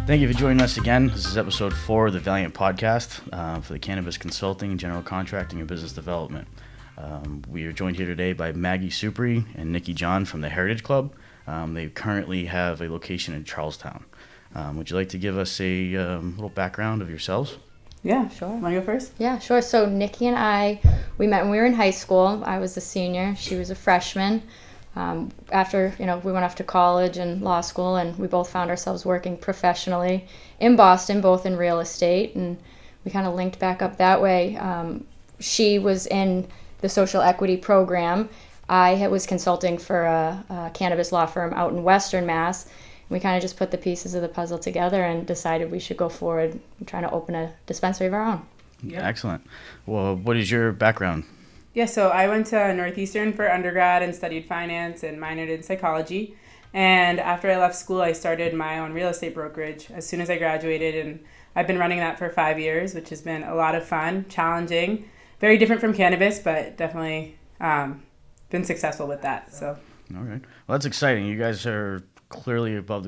Thank you for joining us again. This is episode 4 of the Valiant podcast for the Cannabis Consulting, General Contracting, and Business Development. We are joined here today by Maggie Suprey and Nikki John from the Heritage Club. They currently have a location in Charlestown. Would you like to give us a little background of yourselves? Yeah, sure. Want to go first? Yeah, sure. So Nikki and I, we met when we were in high school. I was a senior. She was a freshman. After, we went off to college and law school, and we both found ourselves working professionally in Boston, both in real estate, and we kind of linked back up that way. She was in the social equity program. I was consulting for a cannabis law firm out in Western Mass. We kind of just put the pieces of the puzzle together and decided we should go forward trying to open a dispensary of our own. Yeah. Excellent. Well, what is your background? Yeah, so I went to Northeastern for undergrad and studied finance and minored in psychology. And after I left school, I started my own real estate brokerage as soon as I graduated. And I've been running that for 5 years, which has been a lot of fun, challenging, very different from cannabis, but definitely been successful with that. So. All right. Well, that's exciting. You guys are clearly above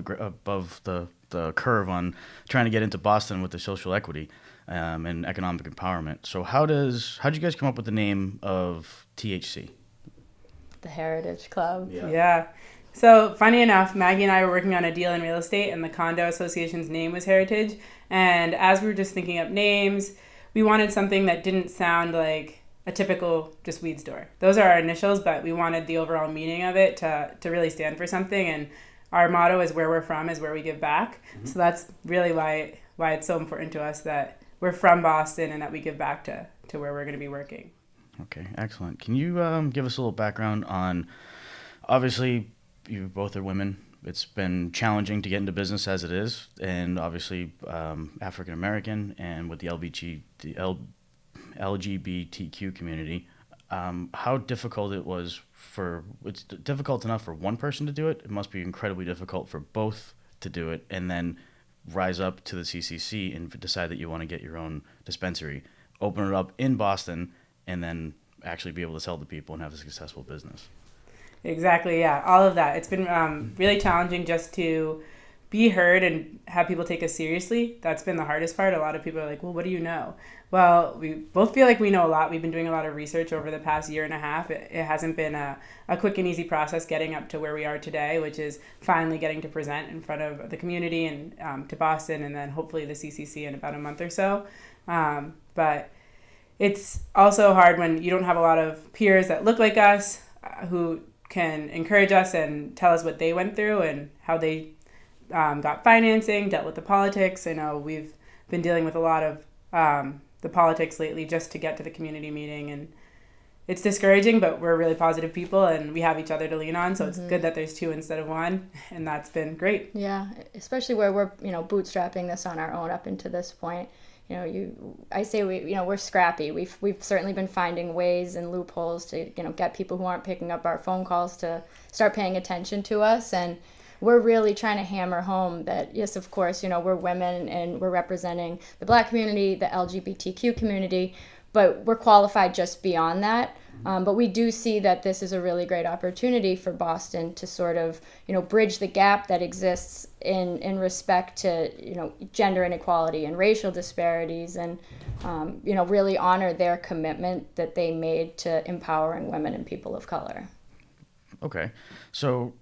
the curve on trying to get into Boston with the social equity and economic empowerment. So how'd you guys come up with the name of THC? The Heritage Club. Yeah. So funny enough, Maggie and I were working on a deal in real estate, and the condo association's name was Heritage. And as we were just thinking up names, we wanted something that didn't sound like a typical just weed store. Those are our initials, but we wanted the overall meaning of it to really stand for something. And our motto is where we're from is where we give back. Mm-hmm. So that's really why it's so important to us that we're from Boston and that we give back to where we're going to be working. Okay, excellent. Can you give us a little background on, obviously, you both are women. It's been challenging to get into business as it is, and obviously African American and with the LGBTQ community, how difficult it was it's difficult enough for one person to do it. It must be incredibly difficult for both to do it and then rise up to the CCC and decide that you want to get your own dispensary, open it up in Boston, and then actually be able to sell to people and have a successful business. Exactly, yeah, all of that. It's been really challenging just to be heard and have people take us seriously. That's been the hardest part. A lot of people are like, well, what do you know? Well, we both feel like we know a lot. We've been doing a lot of research over the past year and a half. It hasn't been a quick and easy process getting up to where we are today, which is finally getting to present in front of the community and to Boston and then hopefully the CCC in about a month or so. But it's also hard when you don't have a lot of peers that look like us who can encourage us and tell us what they went through and how they got financing, dealt with the politics. I know we've been dealing with a lot of the politics lately just to get to the community meeting, and it's discouraging, but we're really positive people and we have each other to lean on, so it's good that there's two instead of one, and that's been great. Yeah, especially where we're bootstrapping this on our own up into this point. I say we're scrappy. We've certainly been finding ways and loopholes to get people who aren't picking up our phone calls to start paying attention to us, and we're really trying to hammer home that, yes, of course, we're women and we're representing the Black community, the LGBTQ community, but we're qualified just beyond that. But we do see that this is a really great opportunity for Boston to sort of, bridge the gap that exists in respect to, gender inequality and racial disparities and, really honor their commitment that they made to empowering women and people of color. Okay. So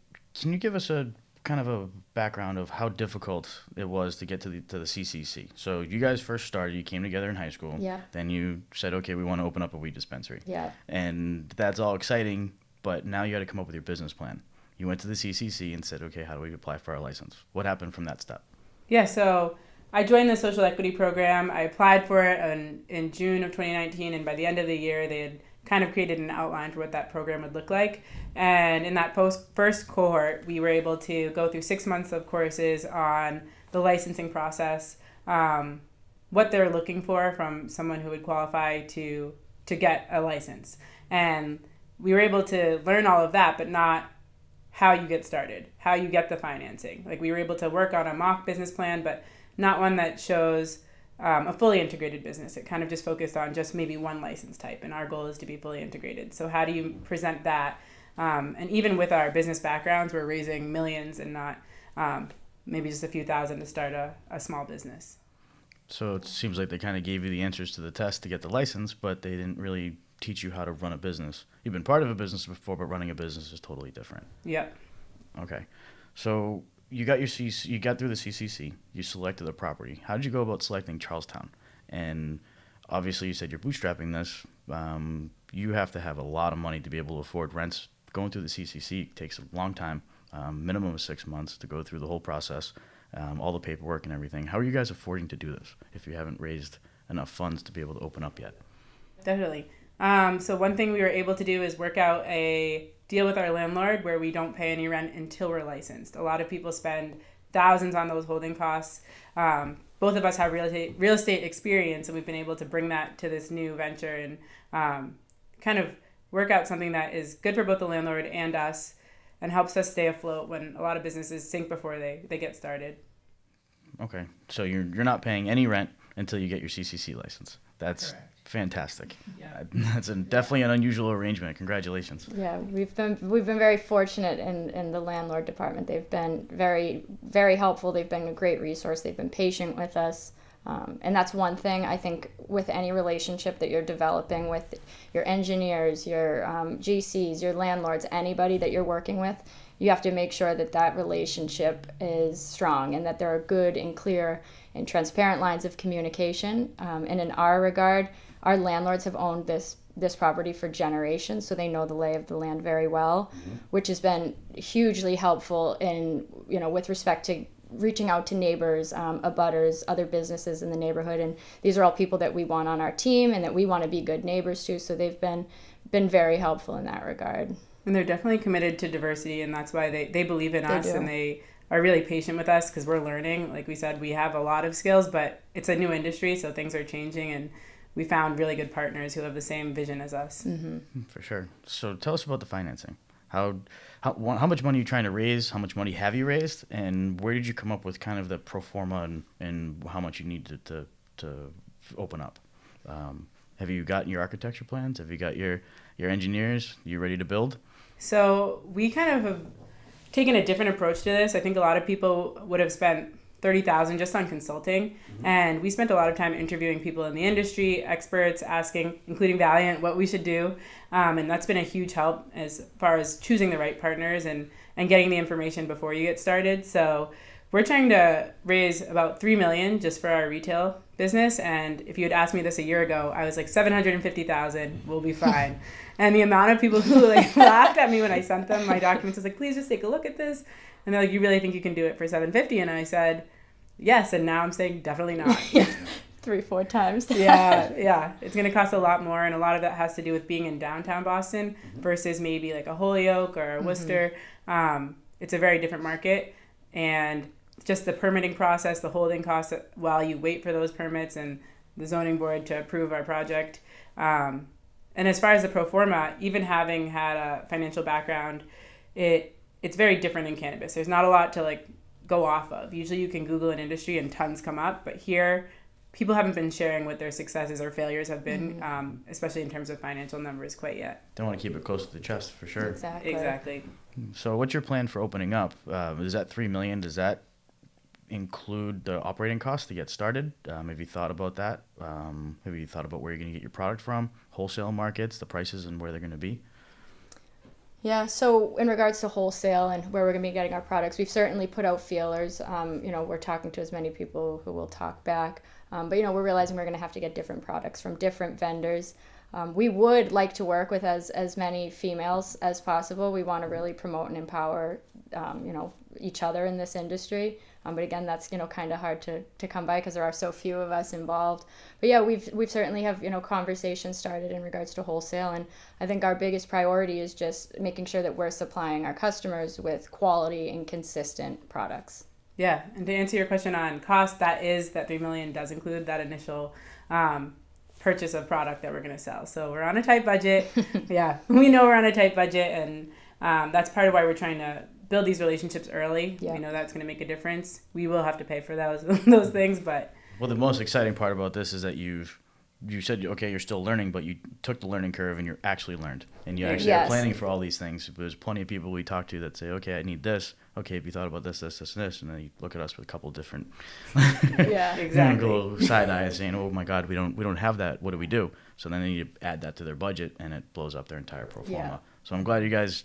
can you give us a kind of a background of how difficult it was to get to the CCC? So you guys first started, you came together in high school. Yeah. Then you said, okay, we want to open up a weed dispensary. Yeah. And that's all exciting, but now you got to come up with your business plan. You went to the CCC and said, okay, how do we apply for our license? What happened from that step? Yeah, so I joined the social equity program. I applied for it in June of 2019, and by the end of the year, they had kind of created an outline for what that program would look like. And in that first cohort, we were able to go through 6 months of courses on the licensing process, what they're looking for from someone who would qualify to get a license. And we were able to learn all of that, but not how you get started, how you get the financing. Like, we were able to work on a mock business plan, but not one that shows a fully integrated business. It kind of just focused on just maybe one license type, and our goal is to be fully integrated. So how do you present that? And even with our business backgrounds, we're raising millions and not maybe just a few thousand to start a small business. So it seems like they kind of gave you the answers to the test to get the license, but they didn't really teach you how to run a business. You've been part of a business before, but running a business is totally different. Yep. Okay. So you got you got through the CCC. You selected the property. How did you go about selecting Charlestown? And obviously, you said you're bootstrapping this. You have to have a lot of money to be able to afford rents. Going through the CCC takes a long time, minimum of 6 months to go through the whole process, all the paperwork and everything. How are you guys affording to do this if you haven't raised enough funds to be able to open up yet? Definitely. So one thing we were able to do is work out a deal with our landlord where we don't pay any rent until we're licensed. A lot of people spend thousands on those holding costs. Both of us have real estate experience, and we've been able to bring that to this new venture and kind of work out something that is good for both the landlord and us and helps us stay afloat when a lot of businesses sink before they get started. Okay. So you're not paying any rent until you get your CCC license. That's Correct. Fantastic. Yeah. That's definitely an unusual arrangement. Congratulations. Yeah, we've been very fortunate in the landlord department. They've been very, very helpful. They've been a great resource. They've been patient with us. And that's one thing I think with any relationship that you're developing with your engineers, your GCs, your landlords, anybody that you're working with, you have to make sure that that relationship is strong and that there are good and clear and transparent lines of communication. And in our regard, our landlords have owned this property for generations, so they know the lay of the land very well, which has been hugely helpful in, with respect to reaching out to neighbors, abutters, other businesses in the neighborhood. And these are all people that we want on our team and that we want to be good neighbors to, so they've been very helpful in that regard. And they're definitely committed to diversity, and that's why they believe in us, do. and they are really patient with us because we're learning. Like we said, we have a lot of skills, but it's a new industry, so things are changing, and we found really good partners who have the same vision as us. Mm-hmm. For sure. So tell us about the financing. How much money are you trying to raise? How much money have you raised? And where did you come up with kind of the pro forma and how much you need to open up? Have you gotten your architecture plans? Have you got your engineers? You ready to build? So we kind of have taken a different approach to this. I think a lot of people would have spent $30,000 just on consulting, and we spent a lot of time interviewing people in the industry, experts, asking, including Valiant, what we should do, and that's been a huge help as far as choosing the right partners and getting the information before you get started. So we're trying to raise about $3 million just for our retail business, and if you had asked me this a year ago, I was like $750,000, we'll be fine. And the amount of people who laughed at me when I sent them my documents was like, please just take a look at this. And they're like, you really think you can do it for $750? And I said, yes. And now I'm saying definitely not. 3-4 times. Yeah. It's going to cost a lot more. And a lot of that has to do with being in downtown Boston versus maybe like a Holyoke or a Worcester. It's a very different market. And just the permitting process, the holding costs while you wait for those permits and the zoning board to approve our project. And as far as the pro forma, even having had a financial background, it's very different in cannabis. There's not a lot to go off of. Usually you can Google an industry and tons come up, but here people haven't been sharing what their successes or failures have been, especially in terms of financial numbers quite yet. Don't want to keep it close to the chest for sure. Exactly. So what's your plan for opening up? Is that $3 million? Does that include the operating costs to get started? Have you thought about that? Have you thought about where you're going to get your product from? Wholesale markets, the prices and where they're going to be? Yeah, so in regards to wholesale and where we're going to be getting our products, we've certainly put out feelers. We're talking to as many people who will talk back. But we're realizing we're going to have to get different products from different vendors. We would like to work with as many females as possible. We want to really promote and empower, each other in this industry. But again, that's, kind of hard to come by because there are so few of us involved. But yeah, we've certainly have, conversations started in regards to wholesale. And I think our biggest priority is just making sure that we're supplying our customers with quality and consistent products. Yeah. And to answer your question on cost, that $3 million does include that initial purchase of product that we're going to sell. So we're on a tight budget. Yeah, we know we're on a tight budget. And that's part of why we're trying to build these relationships early. Yeah. We know that's going to make a difference. We will have to pay for those things, but well, the most exciting part about this is that you said, okay, you're still learning, but you took the learning curve and you actually learned. And you actually Yes. are planning for all these things. There's plenty of people we talk to that say, okay, I need this. Okay, have you thought about this, this, this, and this? And then you look at us with a couple different Yeah. Exactly. little side eyes saying, oh my God, we don't have that. What do we do? So then they need to add that to their budget and it blows up their entire pro forma. Yeah. So I'm glad you guys,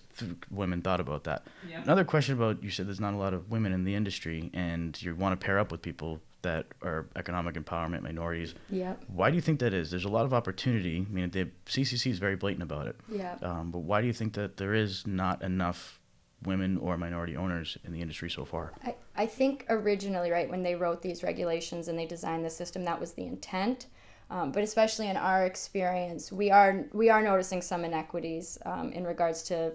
women, thought about that. Yeah. Another question about, you said there's not a lot of women in the industry and you want to pair up with people that are economic empowerment, minorities. Yeah. Why do you think that is? There's a lot of opportunity. I mean, the CCC is very blatant about it. Yeah. But why do you think that there is not enough women or minority owners in the industry so far? I think originally, right, when they wrote these regulations and they designed the system, that was the intent. But especially in our experience, we are noticing some inequities in regards to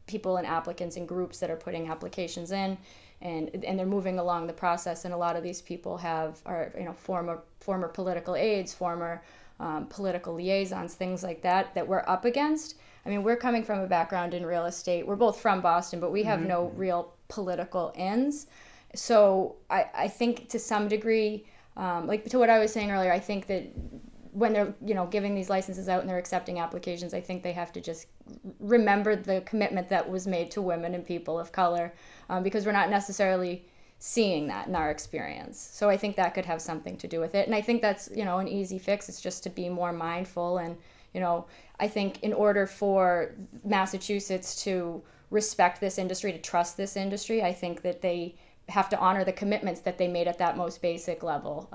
people and applicants and groups that are putting applications in, and they're moving along the process. And a lot of these people are former political aides, former political liaisons, things like that we're up against. I mean, we're coming from a background in real estate. We're both from Boston, but we have no real political ends. So I think to some degree, like to what I was saying earlier, I think that when they're giving these licenses out and they're accepting applications, I think they have to just remember the commitment that was made to women and people of color, because we're not necessarily seeing that in our experience. So I think that could have something to do with it. And I think that's an easy fix. It's just to be more mindful. And I think in order for Massachusetts to respect this industry, to trust this industry, I think that they have to honor the commitments that they made at that most basic level.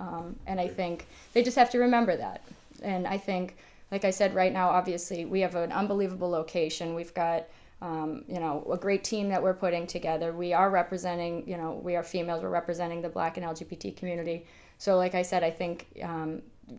And I think they just have to remember that. And I think, like I said, right now, obviously, we have an unbelievable location. We've got, a great team that we're putting together. We are representing, we are females, we're representing the Black and LGBT community. So like I said, I think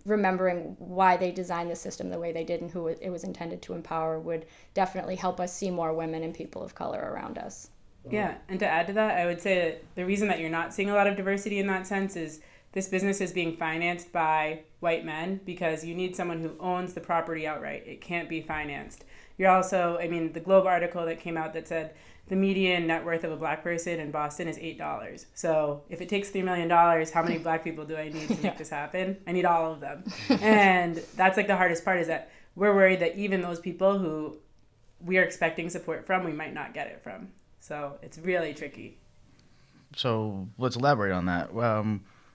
remembering why they designed the system the way they did and who it was intended to empower would definitely help us see more women and people of color around us. Yeah, and to add to that, I would say that the reason that you're not seeing a lot of diversity in that sense is this business is being financed by white men, because you need someone who owns the property outright. It can't be financed. You're also, the Globe article that came out that said the median net worth of a black person in Boston is $8. So if it takes $3 million, how many black people do I need to make this happen? I need all of them. And that's like the hardest part, is that we're worried that even those people who we are expecting support from, we might not get it from. So it's really tricky. So let's elaborate on that.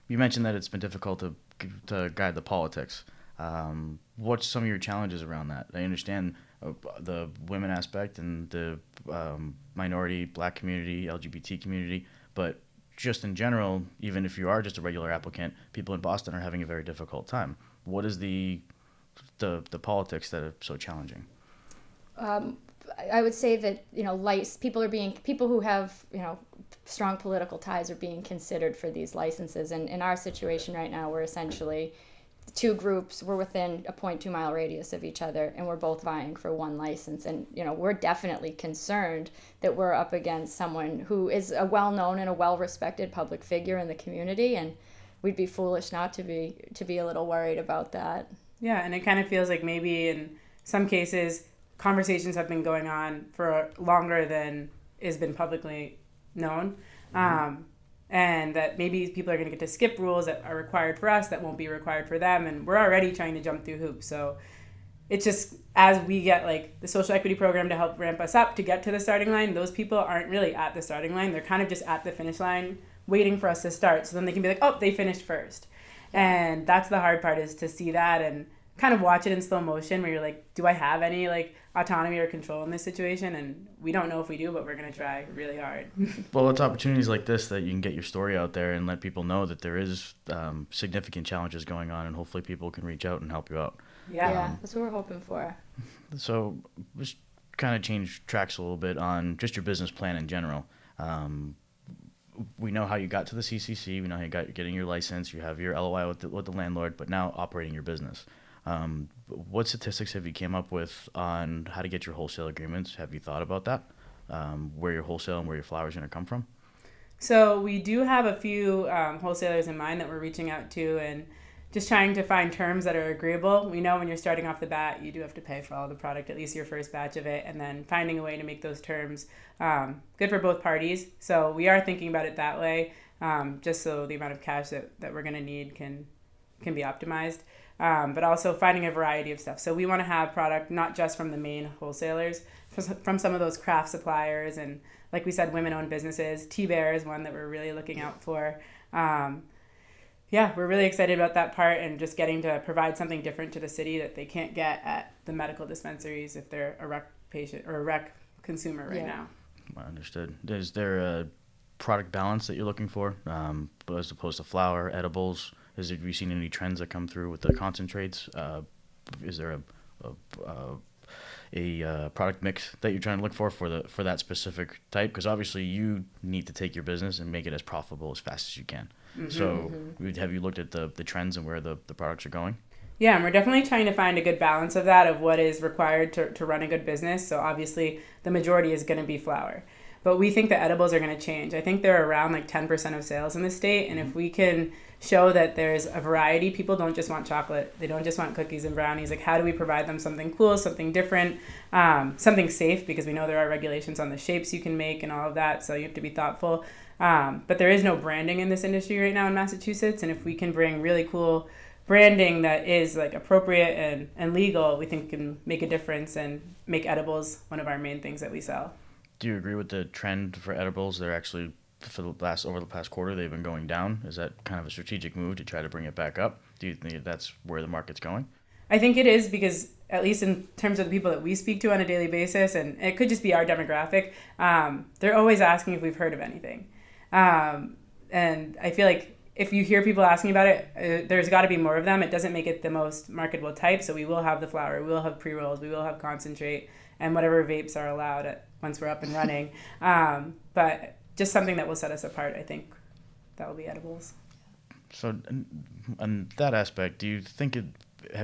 You mentioned that it's been difficult to guide the politics. What's some of your challenges around that? I understand the women aspect and the minority, black community, LGBT community, but just in general, even if you are just a regular applicant, people in Boston are having a very difficult time. What is the politics that are so challenging? I would say that people who have strong political ties are being considered for these licenses. And in our situation right now, we're essentially two groups. We're within a 0.2 mile radius of each other, and we're both vying for one license. And we're definitely concerned that we're up against someone who is a well-known and a well-respected public figure in the community, and we'd be foolish not to be a little worried about that. Yeah, and it kind of feels like maybe in some cases conversations have been going on for longer than has been publicly known. And that maybe people are going to get to skip rules that are required for us that won't be required for them. And we're already trying to jump through hoops. So it's just, as we get like the social equity program to help ramp us up to get to the starting line, those people aren't really at the starting line. They're kind of just at the finish line waiting for us to start. So then they can be like, oh, they finished first. And that's the hard part, is to see that and kind of watch it in slow motion, where you're like, do I have any like autonomy or control in this situation? And we don't know if we do, but we're going to try really hard. Well, it's opportunities like this that you can get your story out there and let people know that there is significant challenges going on, and hopefully people can reach out and help you out. Yeah, that's what we're hoping for. So just kind of change tracks a little bit on just your business plan in general. We know how you got to the CCC. We know how you got getting your license. You have your LOI with the landlord, but now operating your business. What statistics have you came up with on how to get your wholesale agreements? Have you thought about that? Where your wholesale and where your flower is going to come from? So we do have a few wholesalers in mind that we're reaching out to, and just trying to find terms that are agreeable. We know when you're starting off the bat, you do have to pay for all the product, at least your first batch of it, and then finding a way to make those terms good for both parties. So we are thinking about it that way, just so the amount of cash that we're going to need can be optimized. but also finding a variety of stuff. So we want to have product not just from the main wholesalers, from some of those craft suppliers, and like we said, women-owned businesses. T-Bear is one that we're really looking out for. Yeah, we're really excited about that part, and just getting to provide something different to the city that they can't get at the medical dispensaries if they're a rec patient or a rec consumer right now. Understood. Is there a product balance that you're looking for, as opposed to flower, edibles? Have you seen any trends that come through with the concentrates? Is there a product mix that you're trying to look for that specific type? Because obviously you need to take your business and make it as profitable as fast as you can. So have you looked at the trends and where the products are going? Yeah, and we're definitely trying to find a good balance of that, of what is required to run a good business. So obviously the majority is going to be flower. But we think the edibles are going to change. I think they're around like 10% of sales in the state. And if we can show that there's a variety, people don't just want chocolate. They don't just want cookies and brownies. Like, how do we provide them something cool, something different, something safe? Because we know there are regulations on the shapes you can make and all of that. So you have to be thoughtful. But there is no branding in this industry right now in Massachusetts. And if we can bring really cool branding that is like appropriate and legal, we think can make a difference and make edibles one of our main things that we sell. Do you agree with the trend for edibles? They're actually, over the past quarter, they've been going down. Is that kind of a strategic move to try to bring it back up? Do you think that's where the market's going? I think it is, because at least in terms of the people that we speak to on a daily basis, and it could just be our demographic, they're always asking if we've heard of anything. And I feel like if you hear people asking about it, there's got to be more of them. It doesn't make it the most marketable type. So we will have the flower, we will have pre-rolls, we will have concentrate, and whatever vapes are allowed once we're up and running. But just something that will set us apart, I think that will be edibles. So on that aspect, do you think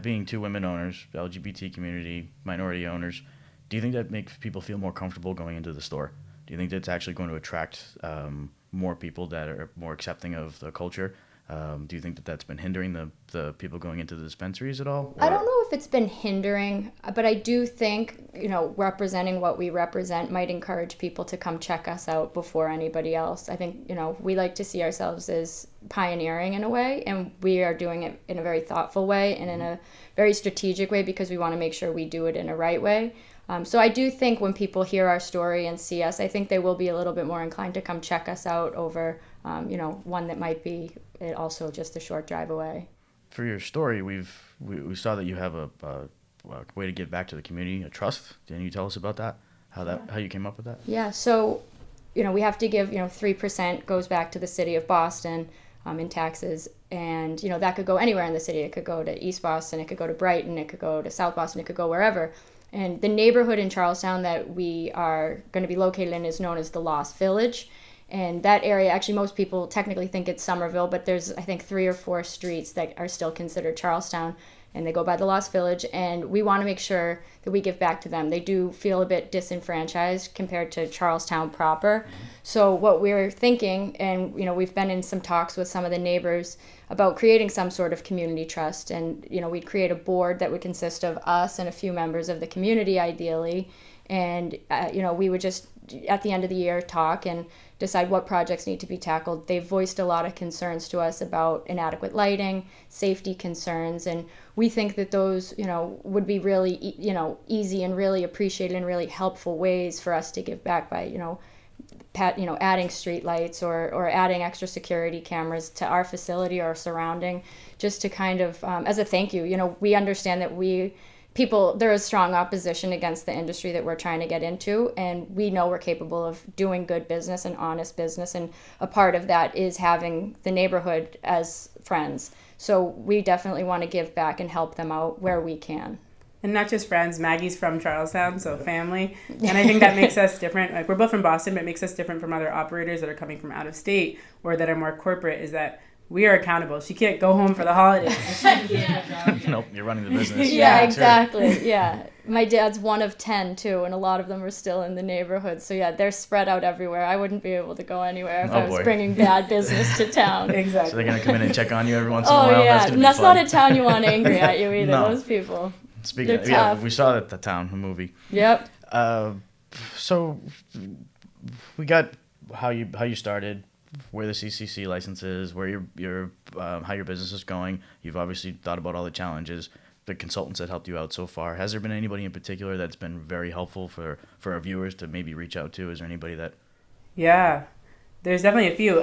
being two women owners, LGBT community, minority owners, do you think that makes people feel more comfortable going into the store? Do you think that's actually going to attract more people that are more accepting of the culture? Do you think that that's been hindering the people going into the dispensaries at all? I don't know if it's been hindering, but I do think, representing what we represent might encourage people to come check us out before anybody else. I think, we like to see ourselves as pioneering in a way, and we are doing it in a very thoughtful way and in a very strategic way, because we want to make sure we do it in a right way. So I do think when people hear our story and see us, I think they will be a little bit more inclined to come check us out over, one that might be also just a short drive away. For your story, we saw that you have a way to give back to the community, a trust. Can you tell us about that? How you came up with that? Yeah. So, we have to give 3% goes back to the city of Boston in taxes, and that could go anywhere in the city. It could go to East Boston, it could go to Brighton, it could go to South Boston, it could go wherever. And the neighborhood in Charlestown that we are going to be located in is known as the Lost Village. And that area, actually most people technically think it's Somerville, but there's, I think, 3 or 4 streets that are still considered Charlestown, and they go by the Lost Village. And we want to make sure that we give back to them. They do feel a bit disenfranchised compared to Charlestown proper. So what we're thinking, and we've been in some talks with some of the neighbors about creating some sort of community trust. And we'd create a board that would consist of us and a few members of the community, ideally. And we would just, at the end of the year, talk and decide what projects need to be tackled. They've voiced a lot of concerns to us about inadequate lighting, safety concerns, and we think that those, would be really, easy and really appreciated and really helpful ways for us to give back by, adding street lights or adding extra security cameras to our facility or surrounding, just to kind of, as a thank you. We understand that there is strong opposition against the industry that we're trying to get into, and we know we're capable of doing good business and honest business, and a part of that is having the neighborhood as friends. So we definitely want to give back and help them out where we can. And not just friends. Maggie's from Charlestown, so family. And I think that makes us different. Like, we're both from Boston, but it makes us different from other operators that are coming from out of state or that are more corporate, is that we are accountable. She can't go home for the holidays. Nope, you're running the business. Yeah, exactly. Sure. Yeah. My dad's one of 10 too, and a lot of them are still in the neighborhood. So yeah, they're spread out everywhere. I wouldn't be able to go anywhere if I was bringing bad business to town. Exactly. So they're going to come in and check on you every once in a while? Oh yeah, that's not a town you want angry at you either, No. Those people. Speaking of, we saw that The Town, the movie. Yep. So we got how you started, where the CCC license is, where your how your business is going. You've obviously thought about all the challenges, the consultants that helped you out so far. Has there been anybody in particular that's been very helpful for our viewers to maybe reach out to? Is there anybody that? Yeah, there's definitely a few.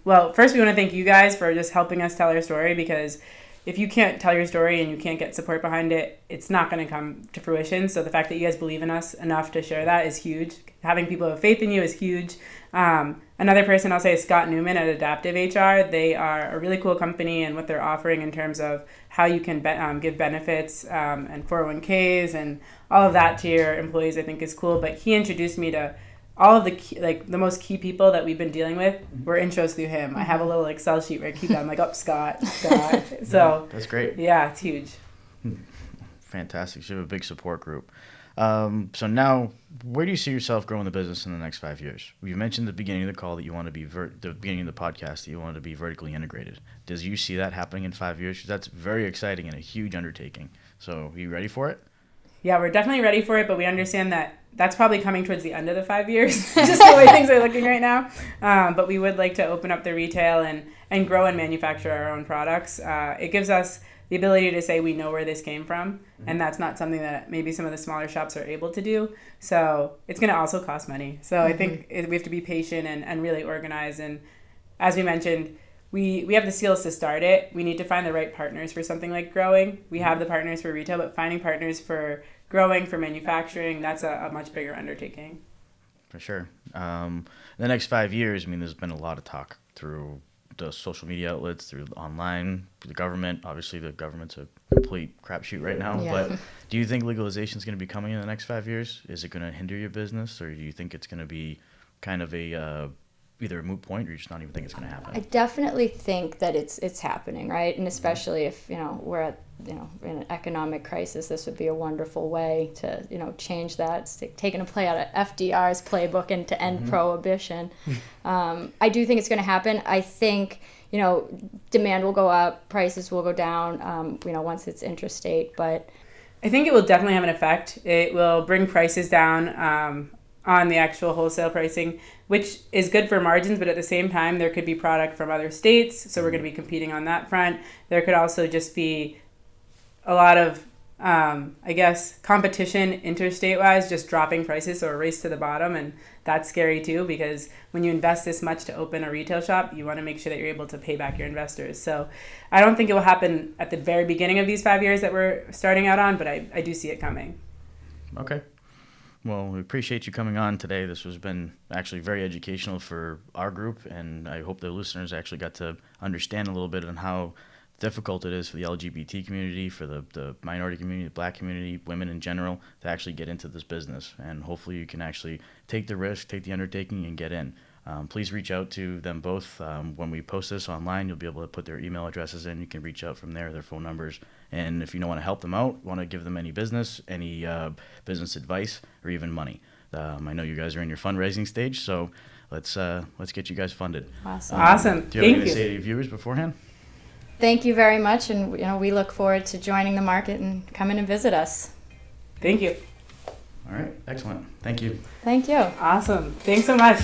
Well, first we want to thank you guys for just helping us tell our story, because if you can't tell your story and you can't get support behind it, it's not going to come to fruition. So the fact that you guys believe in us enough to share that is huge. Having people have faith in you is huge. Another person I'll say is Scott Newman at Adaptive HR. They are a really cool company, and what they're offering in terms of how you can give benefits and 401ks and all of that to your employees, I think is cool. But he introduced me to all of the key, the most key people that we've been dealing with were intros through him. I have a little Excel sheet where I keep that. I'm like, oh, Scott. So that's great. Yeah, it's huge. Fantastic. So you have a big support group. So now, where do you see yourself growing the business in the next 5 years? You mentioned at the beginning of the call that you want to be the beginning of the podcast that you want to be vertically integrated. Does you see that happening in 5 years? 'Cause that's very exciting and a huge undertaking. So, are you ready for it? Yeah, we're definitely ready for it, but we understand that that's probably coming towards the end of the 5 years, just the way things are looking right now. But we would like to open up the retail and grow and manufacture our own products. It gives us the ability to say we know where this came from, and that's not something that maybe some of the smaller shops are able to do. So it's going to also cost money. So I think we have to be patient and really organized. And as we mentioned, we have the skills to start it. We need to find the right partners for something like growing. We have the partners for retail, but finding partners for growing, for manufacturing, that's a much bigger undertaking. For sure. The next 5 years, I mean, there's been a lot of talk through the social media outlets, through online, the government. Obviously, the government's a complete crapshoot right now. Yeah. But do you think legalization is going to be coming in the next 5 years? Is it going to hinder your business, or do you think it's going to be kind of a either a moot point, or you just not even think it's going to happen? I definitely think that it's happening, right? And especially if we're at in an economic crisis, this would be a wonderful way to change that. It's taking a play out of FDR's playbook and to end prohibition. I do think it's going to happen. I think demand will go up, prices will go down. Once it's interstate, but I think it will definitely have an effect. It will bring prices down on the actual wholesale pricing, which is good for margins, but at the same time, there could be product from other states, so we're going to be competing on that front. There could also just be a lot of, competition interstate-wise, just dropping prices, so a race to the bottom, and that's scary too, because when you invest this much to open a retail shop, you want to make sure that you're able to pay back your investors. So I don't think it will happen at the very beginning of these 5 years that we're starting out on, but I do see it coming. Okay. Well, we appreciate you coming on today. This has been actually very educational for our group, and I hope the listeners actually got to understand a little bit on how difficult it is for the LGBT community, for the minority community, the black community, women in general, to actually get into this business. And hopefully you can actually take the risk, take the undertaking, and get in. Please reach out to them both. When we post this online, you'll be able to put their email addresses in. You can reach out from there, their phone numbers. And if you want to help them out, want to give them any business, any business advice, or even money. I know you guys are in your fundraising stage, so let's get you guys funded. Awesome. Do you have anything to say to your viewers beforehand? Thank you very much, and we look forward to joining the market and coming and visit us. Thank you. All right, excellent. Thank you. Thank you. Awesome. Thanks so much.